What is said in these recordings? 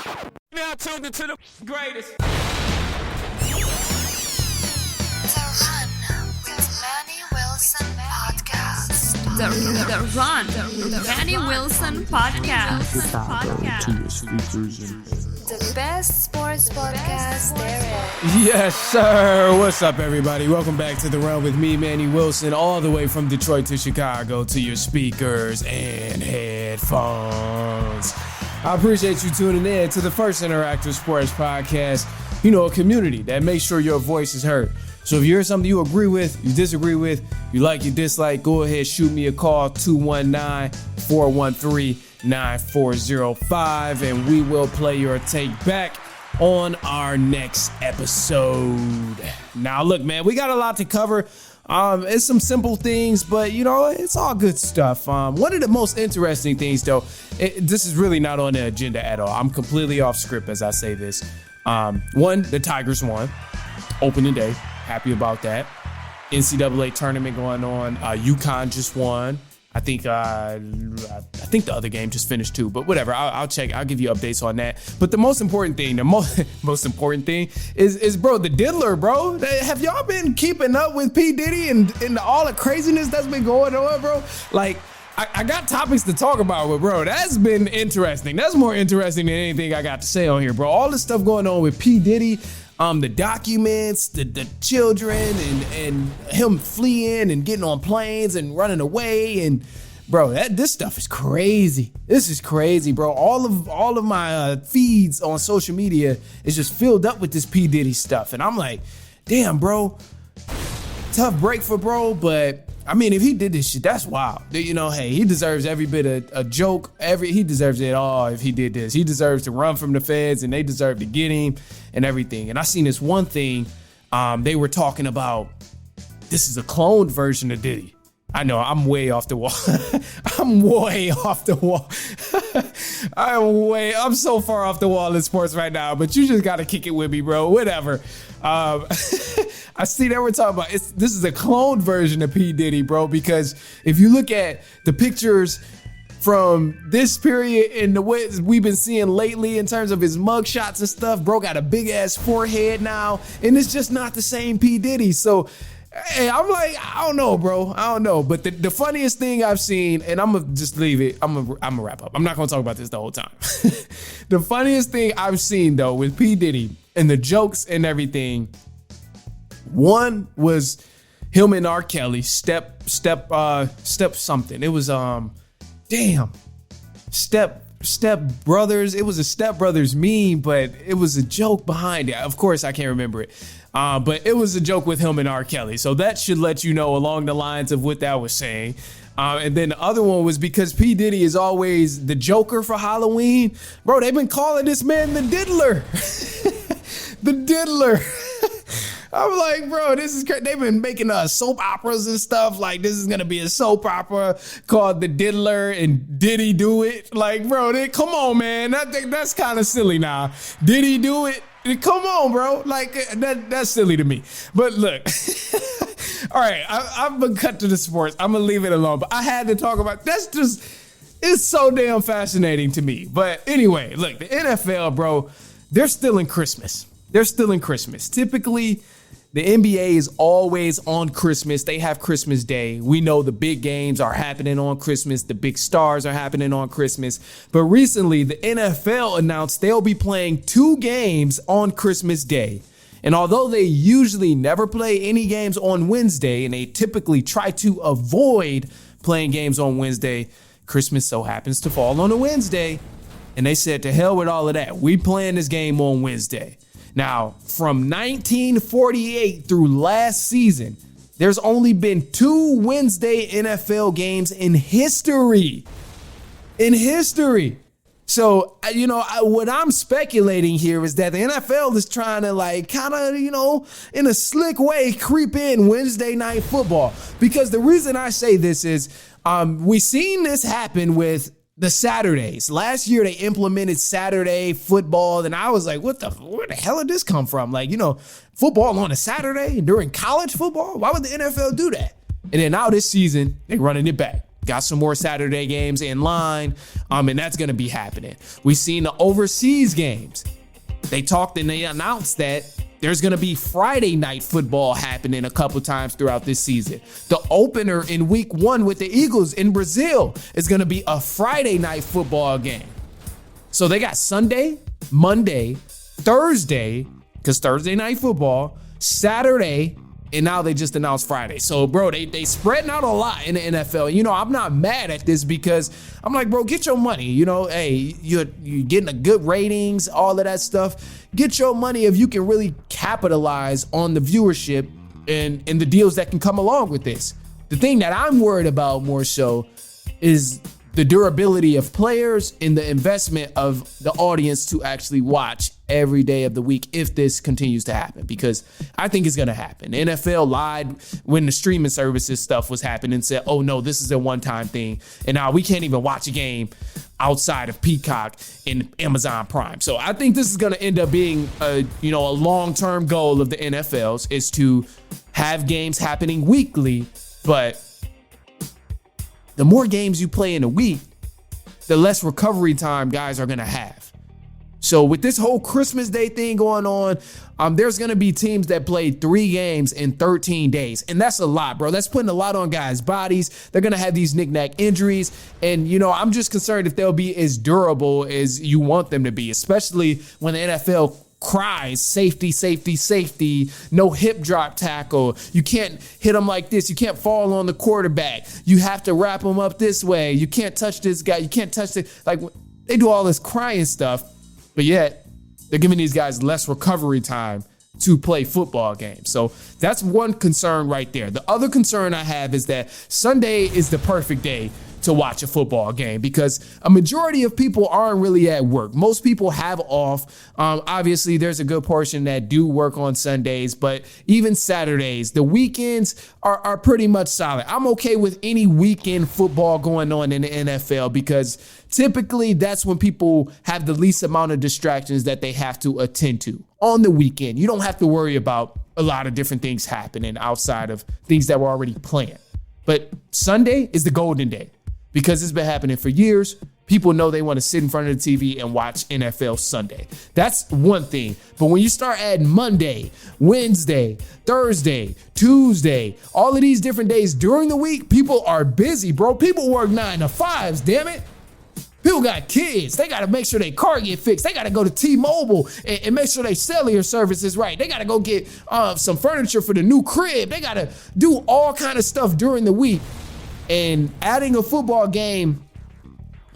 Now tuned into the greatest. The Run with Manny Wilson podcast. The Run with Manny Wilson podcast. The best sports podcast there is. Yes, sir. What's up, everybody? Welcome back to The Run with me, Manny Wilson, all the way from Detroit to Chicago to your speakers and headphones. I appreciate you tuning in to the first interactive sports podcast, a community that makes sure your voice is heard. So if you hear something you agree with, you disagree with, you like, you dislike, go ahead, shoot me a call, 219-413-9405, and we will play your take back on our next episode. Now, look, man, we got a lot to cover. It's some simple things, but, it's all good stuff. One of the most interesting things, though, this is really not on the agenda at all. I'm completely off script as I say this. One, the Tigers won. Opening day. Happy about that. NCAA tournament going on. UConn just won. I think the other game just finished too, but whatever. I'll check. I'll give you updates on that. But the most important thing, most important thing is bro, the diddler, bro. Have y'all been keeping up with P. Diddy and all the craziness that's been going on, bro? Like, I got topics to talk about, but bro, that's been interesting. That's more interesting than anything I got to say on here, bro. All this stuff going on with P. Diddy, the documents, the children, and him fleeing and getting on planes and running away, and bro, this stuff is crazy. This is crazy, bro. All of my feeds on social media is just filled up with this P. Diddy stuff, and I'm like, damn, bro, tough break for bro, but I mean, if he did this shit, that's wild. Hey, he deserves every bit of a joke. He deserves it all if he did this. He deserves to run from the feds, and they deserve to get him and everything. And I seen this one thing. They were talking about this is a cloned version of Diddy. I know, I'm way off the wall. I'm way off the wall. I'm so far off the wall in sports right now, but you just got to kick it with me, bro. Whatever. I see that we're talking about this is a cloned version of P. Diddy, bro, because if you look at the pictures from this period and the way we've been seeing lately in terms of his mug shots and stuff, bro got a big ass forehead now, and it's just not the same P. Diddy. So hey, I'm like, I don't know, bro. I don't know. But the funniest thing I've seen, and I'm going to just leave it. I'm going to wrap up. I'm not going to talk about this the whole time. The funniest thing I've seen, though, with P. Diddy and the jokes and everything, one was him and R. Kelly, step something. It was, Step Brothers. It was a Step Brothers meme, but it was a joke behind it. Of course, I can't remember it. But it was a joke with him and R. Kelly. So that should let you know along the lines of what that was saying. And then the other one was because P. Diddy is always the Joker for Halloween. Bro, they've been calling this man the Diddler. The Diddler. I'm like, bro, this is crazy. They've been making soap operas and stuff. Like, this is going to be a soap opera called The Diddler and Did He Do It? Like, bro, come on, man. That's kind of silly now. Did he do it? Come on, bro. Like, that's silly to me. But look, all right, I've been cut to the sports. I'm going to leave it alone. But I had to talk about it's so damn fascinating to me. But anyway, look, the NFL, bro, they're still in Christmas. Typically, the NBA is always on Christmas. They have Christmas Day. We know the big games are happening on Christmas. The big stars are happening on Christmas. But recently, the NFL announced they'll be playing 2 games on Christmas Day. And although they usually never play any games on Wednesday, and they typically try to avoid playing games on Wednesday, Christmas so happens to fall on a Wednesday. And they said, to hell with all of that. We playing this game on Wednesday. Now, from 1948 through last season, there's only been 2 Wednesday NFL games in history. So, what I'm speculating here is that the NFL is trying to in a slick way, creep in Wednesday night football. Because the reason I say this is we seen this happen with the Saturdays. Last year, they implemented Saturday football, and I was like, where the hell did this come from? Football on a Saturday during college football? Why would the NFL do that? And then now this season, they're running it back. Got some more Saturday games in line, and that's going to be happening. We've seen the overseas games. They talked and they announced that there's going to be Friday night football happening a couple times throughout this season. The opener in week 1 with the Eagles in Brazil is going to be a Friday night football game. So they got Sunday, Monday, Thursday, because Thursday night football, Saturday, and now they just announced Friday. So, bro, they spreading out a lot in the NFL. You know, I'm not mad at this because I'm like, bro, get your money. You know, hey, you're getting a good ratings, all of that stuff. Get your money if you can really capitalize on the viewership and the deals that can come along with this. The thing that I'm worried about more so is the durability of players and the investment of the audience to actually watch every day of the week if this continues to happen, because I think it's going to happen. The NFL lied when the streaming services stuff was happening and said, oh no, this is a one-time thing. And now we can't even watch a game outside of Peacock and Amazon Prime. So I think this is going to end up being a long-term goal of the NFL's is to have games happening weekly, but the more games you play in a week, the less recovery time guys are going to have. So with this whole Christmas Day thing going on, there's going to be teams that play 3 games in 13 days. And that's a lot, bro. That's putting a lot on guys' bodies. They're going to have these knick-knack injuries. And, I'm just concerned if they'll be as durable as you want them to be, especially when the NFL cries safety, safety, safety, no hip drop tackle. You can't hit them like this. You can't fall on the quarterback. You have to wrap them up this way. You can't touch this guy. You can't touch it. Like, they do all this crying stuff, but yet they're giving these guys less recovery time to play football games. So that's one concern right there. The other concern I have is that Sunday is the perfect day to watch a football game because a majority of people aren't really at work. Most people have off. Obviously, there's a good portion that do work on Sundays, but even Saturdays, the weekends are pretty much solid. I'm okay with any weekend football going on in the NFL because typically that's when people have the least amount of distractions that they have to attend to. On the weekend, you don't have to worry about a lot of different things happening outside of things that were already planned. But Sunday is the golden day. Because it's been happening for years, people know they want to sit in front of the TV and watch NFL Sunday. That's one thing. But when you start adding Monday, Wednesday, Thursday, Tuesday, all of these different days during the week, people are busy, bro. People work 9 to 5s, damn it. People got kids. They got to make sure their car get fixed. They got to go to T-Mobile and make sure their cellular service is right. They got to go get some furniture for the new crib. They got to do all kind of stuff during the week. And adding a football game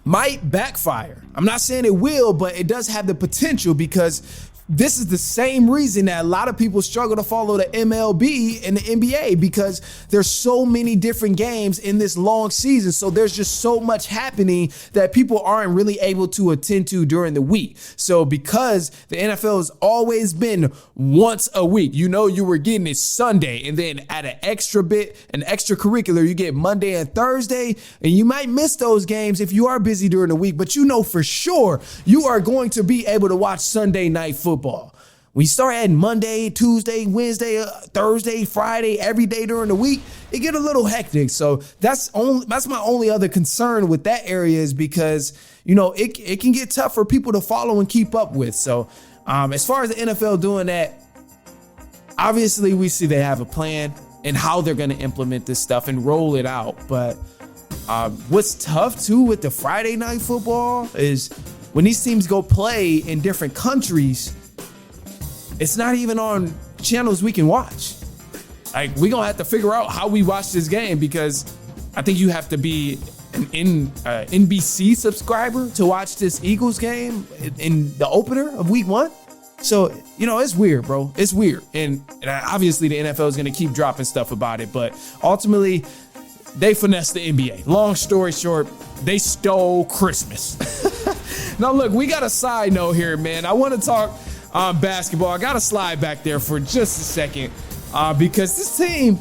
might backfire. I'm not saying it will, but it does have the potential because this is the same reason that a lot of people struggle to follow the MLB and the NBA because there's so many different games in this long season. So there's just so much happening that people aren't really able to attend to during the week. So because the NFL has always been once a week, you were getting it Sunday and then at an extracurricular, you get Monday and Thursday, and you might miss those games if you are busy during the week, but for sure you are going to be able to watch Sunday night football. When you start adding Monday, Tuesday, Wednesday, Thursday, Friday, every day during the week, it get a little hectic. So that's my only other concern with that area is because, it can get tough for people to follow and keep up with. So as far as the NFL doing that, obviously we see they have a plan and how they're going to implement this stuff and roll it out. But what's tough too with the Friday night football is when these teams go play in different countries, it's not even on channels we can watch. Like, we're going to have to figure out how we watch this game because I think you have to be an NBC subscriber to watch this Eagles game in the opener of week 1. So, it's weird, bro. It's weird. And obviously the NFL is going to keep dropping stuff about it, but ultimately they finessed the NBA. Long story short, they stole Christmas. Now, look, we got a side note here, man. I want to talk basketball. I got to slide back there for just a second because this team,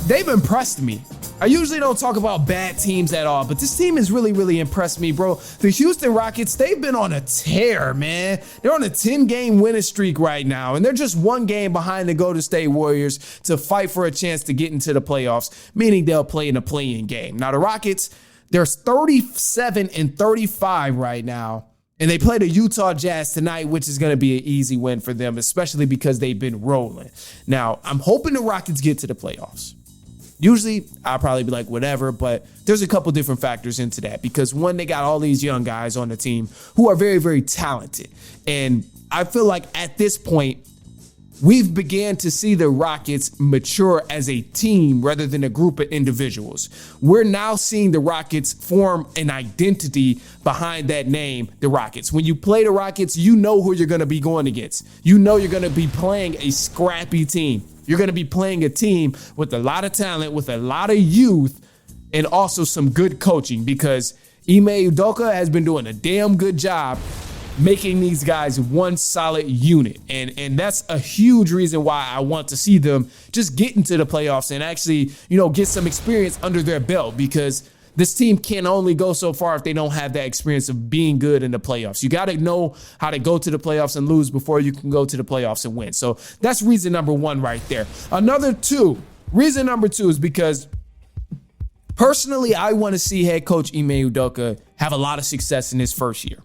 they've impressed me. I usually don't talk about bad teams at all, but this team has really, really impressed me, bro. The Houston Rockets, they've been on a tear, man. They're on a 10-game winning streak right now, and they're just one game behind the Golden State Warriors to fight for a chance to get into the playoffs, meaning they'll play in a play-in game. Now, the Rockets, they're 37-35 right now, and they play the Utah Jazz tonight, which is going to be an easy win for them, especially because they've been rolling. Now, I'm hoping the Rockets get to the playoffs. Usually, I'll probably be like, whatever, but there's a couple different factors into that because, one, they got all these young guys on the team who are very, very talented. And I feel like at this point, we've began to see the Rockets mature as a team rather than a group of individuals. We're now seeing the Rockets form an identity behind that name, the Rockets. When you play the Rockets, you know who you're going to be going against. You know you're going to be playing a scrappy team. You're going to be playing a team with a lot of talent, with a lot of youth, and also some good coaching because Ime Udoka has been doing a damn good job making these guys one solid unit. And that's a huge reason why I want to see them just get into the playoffs and actually, get some experience under their belt because this team can only go so far if they don't have that experience of being good in the playoffs. You got to know how to go to the playoffs and lose before you can go to the playoffs and win. So that's reason number one right there. Reason number two is because personally, I want to see head coach Ime Udoka have a lot of success in his first year.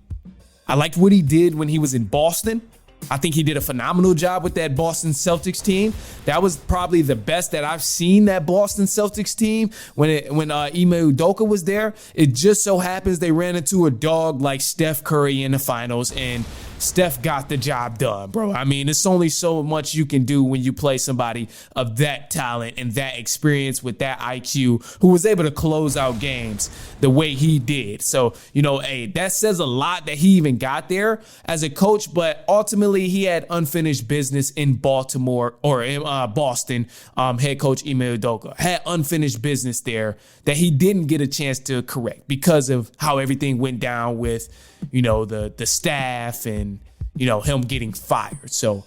I liked what he did when he was in Boston. I think he did a phenomenal job with that Boston Celtics team. That was probably the best that I've seen that Boston Celtics team when Ime Udoka was there. It just so happens they ran into a dog like Steph Curry in the finals, and Steph got the job done, bro. I mean, it's only so much you can do when you play somebody of that talent and that experience with that IQ who was able to close out games the way he did. So, that says a lot that he even got there as a coach, but ultimately he had unfinished business in Baltimore or in Boston. Head coach Ime Udoka had unfinished business there that he didn't get a chance to correct because of how everything went down with the staff and, him getting fired. So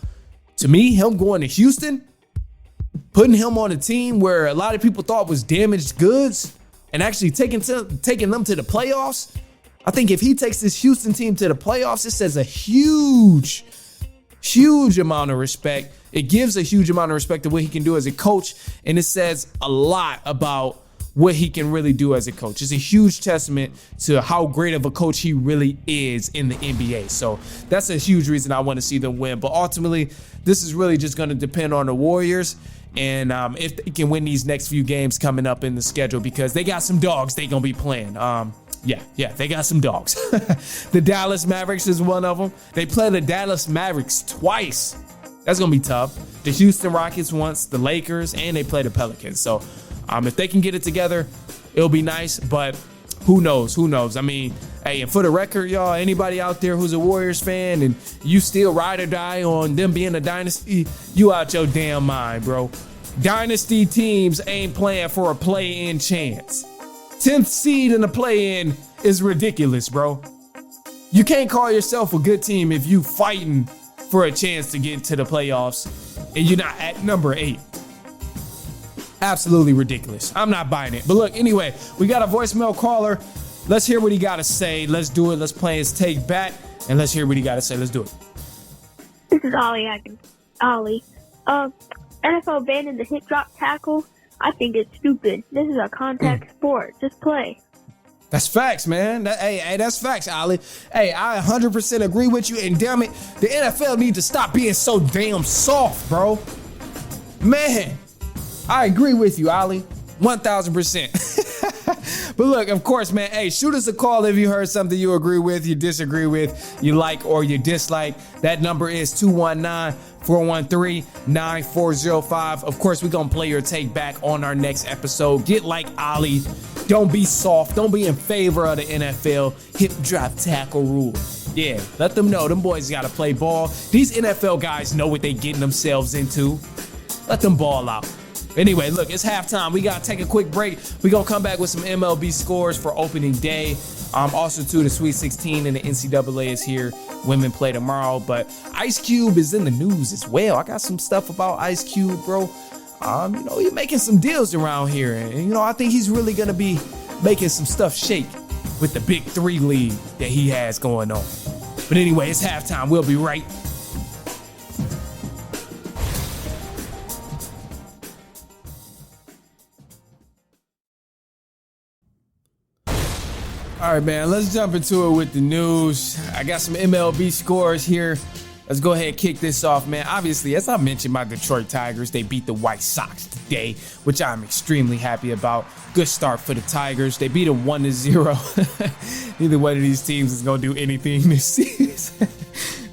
to me, him going to Houston, putting him on a team where a lot of people thought was damaged goods and actually taking them to the playoffs. I think if he takes this Houston team to the playoffs, it says a huge amount of respect. It gives a huge amount of respect to what he can do as a coach. And it says a lot about what he can really do as a coach. It's a huge testament to how great of a coach he really is in the NBA. So that's a huge reason I want to see them win. But ultimately, this is really just going to depend on the Warriors and if they can win these next few games coming up in the schedule because they got some dogs they going to be playing. They got some dogs. The Dallas Mavericks is one of them. They play the Dallas Mavericks twice. That's going to be tough. The Houston Rockets once, the Lakers, and they play the Pelicans. So if they can get it together, it'll be nice, but who knows? I mean, hey, and for the record, y'all, anybody out there who's a Warriors fan and you still ride or die on them being a dynasty, you out your damn mind, bro. Dynasty teams ain't playing for a play-in chance. 10th seed in the play-in is ridiculous, bro. You can't call yourself a good team if you fighting for a chance to get to the playoffs and you're not at number 8. Absolutely ridiculous. I'm not buying it. But look, anyway, we got a voicemail caller. Let's hear what he got to say. Let's do it. Let's play his take back, and let's hear what he got to say. Let's do it. This is Ollie. NFL banning the hip drop tackle. I think it's stupid. This is a contact sport. Just play. That's facts, man. Hey, that's facts, Ollie. Hey, I 100% agree with you. And damn it, the NFL needs to stop being so damn soft, bro. Man. I agree with you, Ollie, 1,000%. But look, of course, man, hey, shoot us a call if you heard something you agree with, you disagree with, you like, or you dislike. That number is 219-413-9405. Of course, we're going to play your take back on our next episode. Get like Ollie. Don't be soft. Don't be in favor of the NFL hip drop tackle rule. Yeah, let them know. Them boys got to play ball. These NFL guys know what they getting themselves into. Let them ball out. Anyway, look, it's halftime. We got to take a quick break. We're going to come back with some MLB scores for opening day. Also, too, the Sweet 16 and the NCAA is here. Women play tomorrow. But Ice Cube is in the news as well. I got some stuff about Ice Cube, bro. He's making some deals around here. And, I think he's really going to be making some stuff shake with the BIG3 League that he has going on. But anyway, it's halftime. We'll be right. All right, man, let's jump into it with the news. I got some MLB scores here. Let's go ahead and kick this off, man. Obviously, as I mentioned, my Detroit Tigers, they beat the White Sox today, which I'm extremely happy about. Good start for the Tigers. They beat them 1-0. Neither one of these teams is going to do anything this season.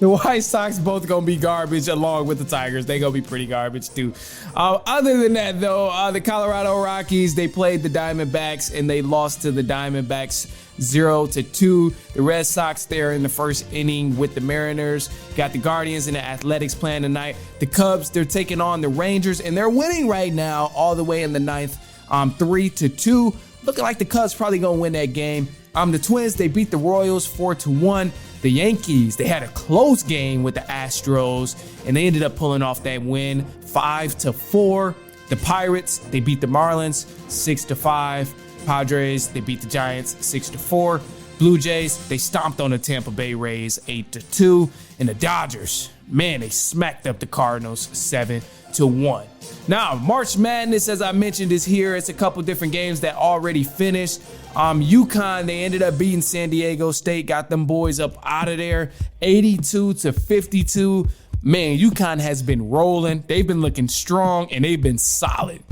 The White Sox both going to be garbage along with the Tigers. They going to be pretty garbage too. Other than that, though, the Colorado Rockies, they played the Diamondbacks and they lost to the Diamondbacks 0-2. The Red Sox there in the first inning with the Mariners. Got the Guardians and the Athletics playing tonight. The Cubs, they're taking on the Rangers and they're winning right now all the way in the ninth, 3-2. Looking like the Cubs probably going to win that game. The Twins, they beat the Royals 4-1. The Yankees, they had a close game with the Astros, and they ended up pulling off that win 5-4. The Pirates, they beat the Marlins 6-5. Padres, they beat the Giants 6-4. Blue Jays, they stomped on the Tampa Bay Rays 8-2. And the Dodgers, man, they smacked up the Cardinals 7-1. Now, March Madness, as I mentioned, is here. It's a couple different games that already finished. UConn, they ended up beating San Diego State, got them boys up out of there 82-52. Man, UConn has been rolling. They've been looking strong and they've been solid.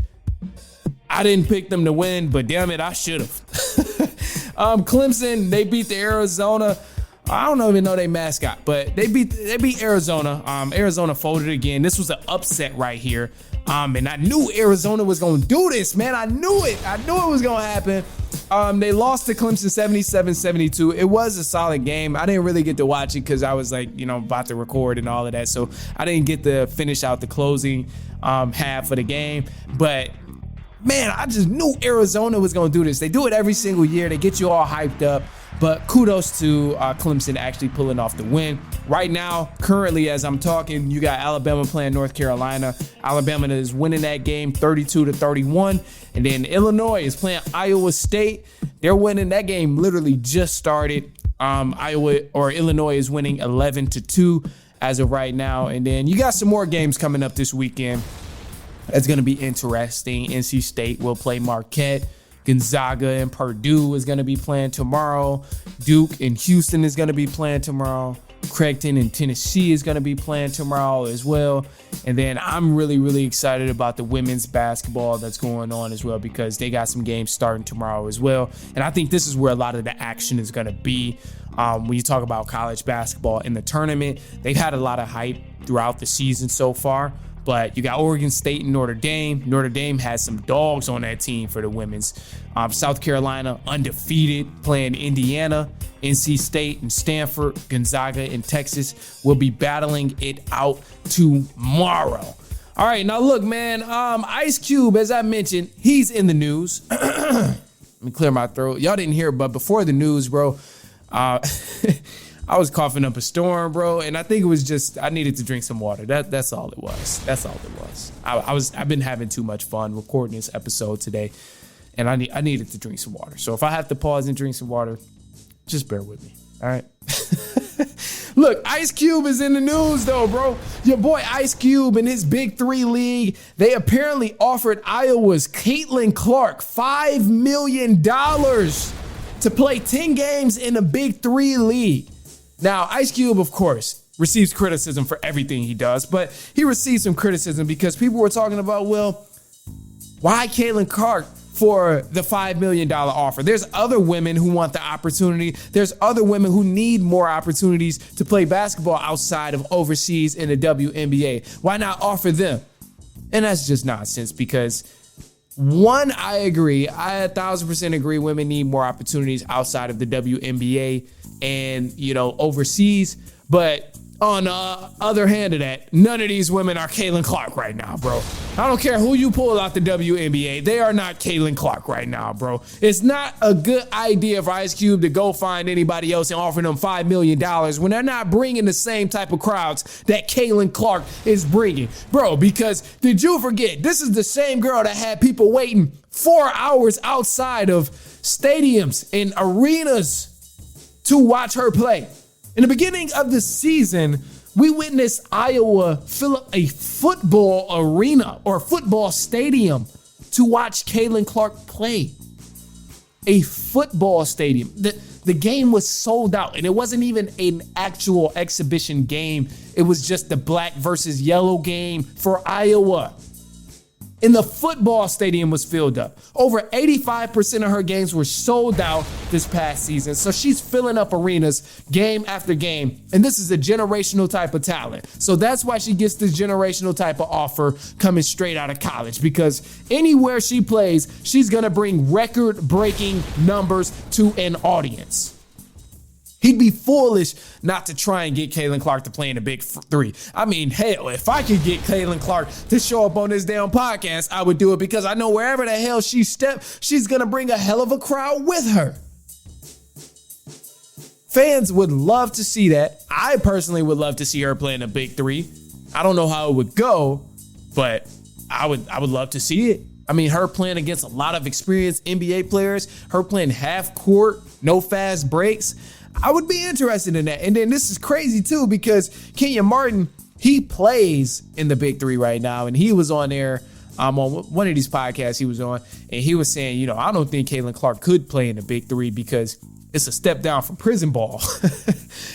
I didn't pick them to win, but damn it, I should have. Clemson, they beat the Arizona. I don't even know their mascot, but they beat Arizona. Arizona folded again. This was an upset right here. And I knew Arizona was going to do this, man. I knew it. I knew it was going to happen. They lost to Clemson 77-72. It was a solid game. I didn't really get to watch it because I was about to record and all of that. So I didn't get to finish out the closing half of the game. But man, I just knew Arizona was going to do this. They do it every single year. They get you all hyped up. But kudos to Clemson actually pulling off the win. Right now, currently, as I'm talking, you got Alabama playing North Carolina. Alabama is winning that game 32-31. And then Illinois is playing Iowa State. They're winning that game. Literally just started. Illinois is winning 11-2 as of right now. And then you got some more games coming up this weekend. That's going to be interesting. NC State will play Marquette. Gonzaga and Purdue is going to be playing tomorrow. Duke and Houston is going to be playing tomorrow. Creighton and Tennessee is going to be playing tomorrow as well. And then I'm really, really excited about the women's basketball that's going on as well because they got some games starting tomorrow as well. And I think this is where a lot of the action is going to be. When you talk about college basketball in the tournament, they've had a lot of hype throughout the season so far. But you got Oregon State and Notre Dame. Notre Dame has some dogs on that team for the women's. South Carolina undefeated playing Indiana. NC State and Stanford, Gonzaga and Texas will be battling it out tomorrow. All right, now look, man. Ice Cube, as I mentioned, he's in the news. Let me clear my throat. Y'all didn't hear, but before the news, bro, I was coughing up a storm, bro, and I think it was just I needed to drink some water. That's all it was. That's all it was. I've been having too much fun recording this episode today, and I needed to drink some water. So if I have to pause and drink some water, just bear with me. All right. Look, Ice Cube is in the news though, bro. Your boy Ice Cube and his BIG3 League, they apparently offered Iowa's Caitlin Clark $5 million to play 10 games in a BIG3 League. Now, Ice Cube, of course, receives criticism for everything he does, but he received some criticism because people were talking about, well, why Caitlin Clark for the $5 million offer? There's other women who want the opportunity. There's other women who need more opportunities to play basketball outside of overseas in the WNBA. Why not offer them? And that's just nonsense because one, I agree. I 1,000% agree women need more opportunities outside of the WNBA and, overseas. But on the other hand of that, none of these women are Caitlin Clark right now, bro. I don't care who you pull out the WNBA. They are not Caitlin Clark right now, bro. It's not a good idea for Ice Cube to go find anybody else and offer them $5 million when they're not bringing the same type of crowds that Caitlin Clark is bringing. Bro, because did you forget, this is the same girl that had people waiting 4 hours outside of stadiums and arenas to watch her play. In the beginning of the season, we witnessed Iowa fill up a football arena or football stadium to watch Caitlin Clark play. A football stadium. The game was sold out, and it wasn't even an actual exhibition game. It was just the black versus yellow game for Iowa. And the football stadium was filled up. Over 85% of her games were sold out this past season. So she's filling up arenas game after game. And this is a generational type of talent. So that's why she gets this generational type of offer coming straight out of college. Because anywhere she plays, she's going to bring record-breaking numbers to an audience. He'd be foolish not to try and get Caitlin Clark to play in the Big 3. I mean, hell, if I could get Caitlin Clark to show up on this damn podcast, I would do it because I know wherever the hell she steps, she's going to bring a hell of a crowd with her. Fans would love to see that. I personally would love to see her play in the Big 3. I don't know how it would go, but I would love to see it. I mean, her playing against a lot of experienced NBA players, her playing half court, no fast breaks. I would be interested in that. And then this is crazy too, because Kenyon Martin, he plays in the Big 3 right now. And he was on there on one of these podcasts he was on. And he was saying, I don't think Caitlin Clark could play in the Big 3 because it's a step down from prison ball.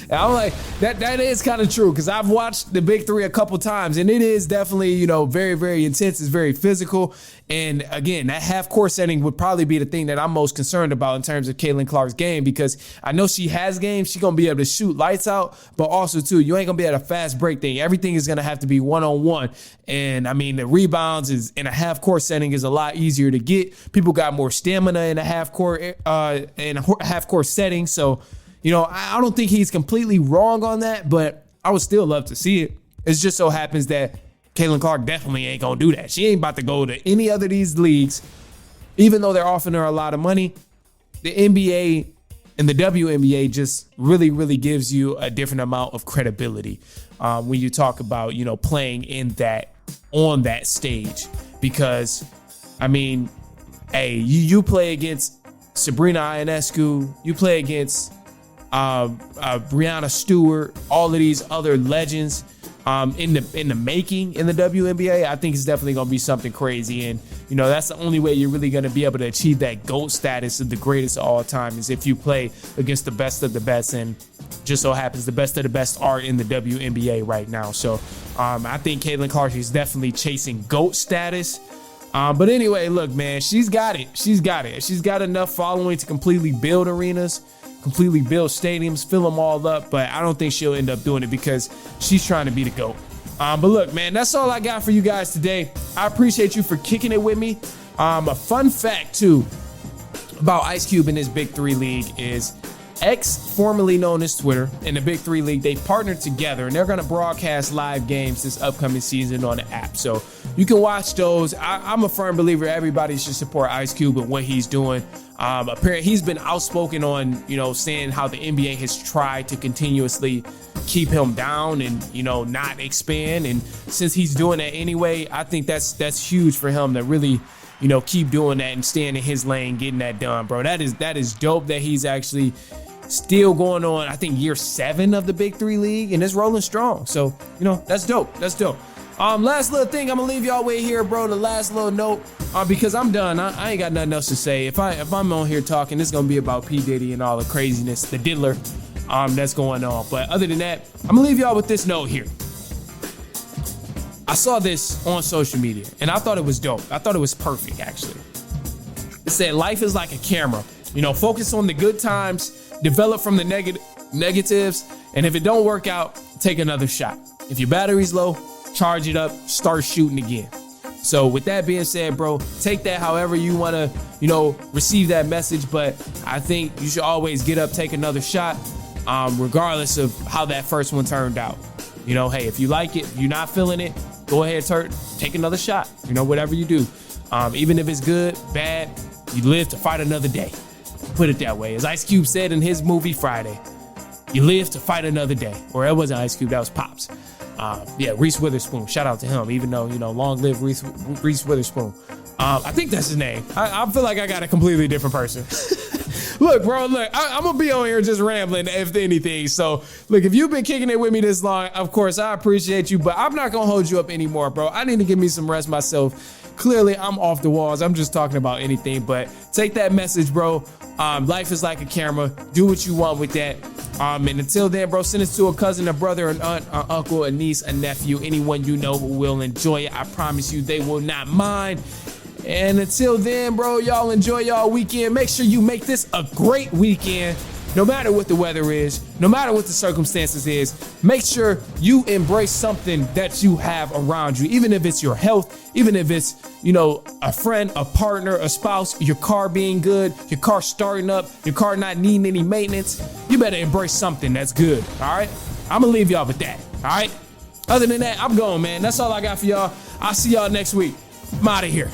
And I'm like, that is kind of true, because I've watched the Big 3 a couple times, and it is definitely, very, very intense. It's very physical. And again, that half court setting would probably be the thing that I'm most concerned about in terms of Caitlin Clark's game, because I know she has game. She's going to be able to shoot lights out, but also too, you ain't going to be at a fast break thing. Everything is going to have to be one-on-one. And I mean, the rebounds is in a half court setting is a lot easier to get. People got more stamina in a half court setting. So, I don't think he's completely wrong on that, but I would still love to see it. It just so happens that Caitlin Clark definitely ain't gonna do that. She ain't about to go to any other of these leagues, even though they're offering her a lot of money. The NBA and the WNBA just really, really gives you a different amount of credibility when you talk about, playing on that stage. Because, I mean, hey, you play against Sabrina Ionescu, you play against Breanna Stewart, all of these other legends in the making in the WNBA. I think it's definitely going to be something crazy. And, that's the only way you're really going to be able to achieve that GOAT status of the greatest of all time is if you play against the best of the best. And just so happens the best of the best are in the WNBA right now. So I think Caitlin Clark is definitely chasing GOAT status. But anyway, look, man, she's got it. She's got enough following to completely build arenas, completely build stadiums, fill them all up. But I don't think she'll end up doing it because she's trying to be the GOAT. But look, man, that's all I got for you guys today. I appreciate you for kicking it with me. A fun fact, too, about Ice Cube in this Big 3 League is X, formerly known as Twitter, and the Big 3 League, they partnered together, and they're going to broadcast live games this upcoming season on the app. So you can watch those. I'm a firm believer everybody should support Ice Cube and what he's doing. Apparently, he's been outspoken on, saying how the NBA has tried to continuously keep him down and, not expand. And since he's doing that anyway, I think that's huge for him to really, keep doing that and staying in his lane, getting that done, bro. That is dope that he's actually still going on, I think, year 7 of the Big 3 League, and it's rolling strong. So, that's dope. That's dope. Last little thing, I'm gonna leave y'all with here, bro. The last little note, because I'm done. I ain't got nothing else to say. If I'm on here talking, it's gonna be about P. Diddy and all the craziness, the diddler, that's going on. But other than that, I'm gonna leave y'all with this note here. I saw this on social media, and I thought it was dope. I thought it was perfect, actually. It said, life is like a camera. Focus on the good times, develop from the negatives, and if it don't work out, take another shot. If your battery's low, charge it up, start shooting again. So with that being said, bro, take that however you want to, receive that message. But I think you should always get up, take another shot, regardless of how that first one turned out. You know, hey, if you like it, if you're not feeling it, go ahead, take another shot. You know, whatever you do. Even if it's good, bad, you live to fight another day. Put it that way. As Ice Cube said in his movie Friday, you live to fight another day. Or that wasn't Ice Cube, that was Pops. Reese Witherspoon. Shout out to him, even though, you know, long live Reese Witherspoon. I think that's his name. I feel like I got a completely different person. Look, bro, I'm going to be on here just rambling, if anything. So, look, if you've been kicking it with me this long, of course, I appreciate you, but I'm not going to hold you up anymore, bro. I need to give me some rest myself. Clearly, I'm off the walls. I'm just talking about anything, but take that message, bro. Life is like a camera. Do what you want with that. And until then, bro, send it to a cousin, a brother, an aunt, an uncle, a niece, a nephew, anyone you know who will enjoy it. I promise you they will not mind. And until then, bro, y'all enjoy y'all weekend. Make sure you make this a great weekend. No matter what the weather is, no matter what the circumstances is, make sure you embrace something that you have around you, even if it's your health, even if it's, you know, a friend, a partner, a spouse, your car being good, your car starting up, your car not needing any maintenance. You better embrace something that's good, all right? I'm gonna leave y'all with that, all right? Other than that, I'm going, man. That's all I got for y'all. I'll see y'all next week. I'm out of here.